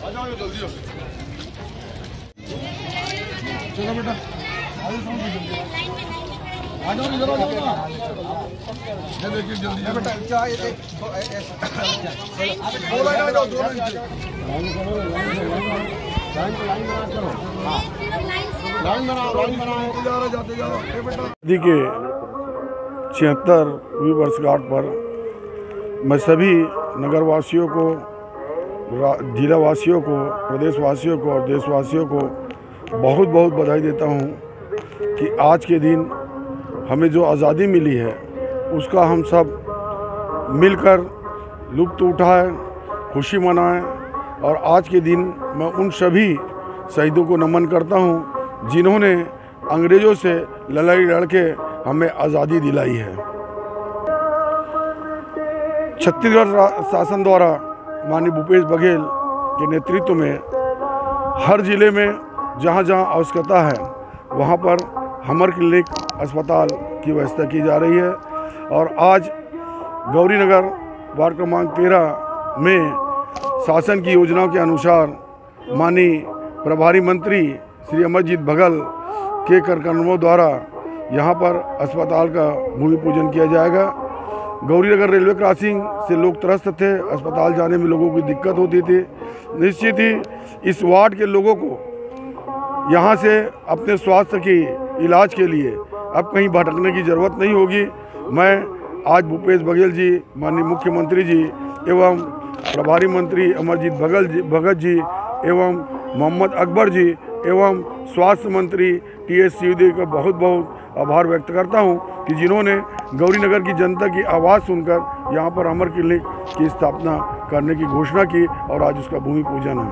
चलो बेटा, आ जाओ इधर, आ जाओ ना। ये देखिए जल्दी बेटा, क्या ये दो लाइन आ जाओ, दो लाइन जाते जाओ बेटा। के 76वीं वर्षगांठ पर मैं सभी नगरवासियों को, जिलावासियों को, प्रदेशवासियों को और देशवासियों को बहुत बहुत बधाई देता हूं कि आज के दिन हमें जो आज़ादी मिली है उसका हम सब मिलकर लुत्फ़ उठाएं, खुशी मनाएं। और आज के दिन मैं उन सभी शहीदों को नमन करता हूं जिन्होंने अंग्रेज़ों से लड़ाई लड़ के हमें आज़ादी दिलाई है। छत्तीसगढ़ शासन द्वारा माननीय भूपेश बघेल के नेतृत्व में हर ज़िले में जहाँ जहाँ आवश्यकता है वहाँ पर हमर क्लिनिक अस्पताल की व्यवस्था की जा रही है। और आज गौरीनगर वार्ड क्रमांक 13 में शासन की योजनाओं के अनुसार माननीय प्रभारी मंत्री श्री अमरजीत भगल के कार्यक्रमों द्वारा यहाँ पर अस्पताल का भूमि पूजन किया जाएगा। गौरीनगर रेलवे क्रॉसिंग से लोग त्रस्त थे, अस्पताल जाने में लोगों की दिक्कत होती थी। निश्चित ही इस वार्ड के लोगों को यहाँ से अपने स्वास्थ्य की इलाज के लिए अब कहीं भटकने की ज़रूरत नहीं होगी। मैं आज भूपेश बघेल जी, माननीय मुख्यमंत्री जी एवं प्रभारी मंत्री अमरजीत भगत जी एवं मोहम्मद अकबर जी एवं स्वास्थ्य मंत्री टी.एस. सिंहदेव का बहुत बहुत आभार व्यक्त करता हूं कि जिन्होंने गौरीनगर की जनता की आवाज़ सुनकर यहां पर हमर क्लिनिक की स्थापना करने की घोषणा की और आज उसका भूमि पूजन है।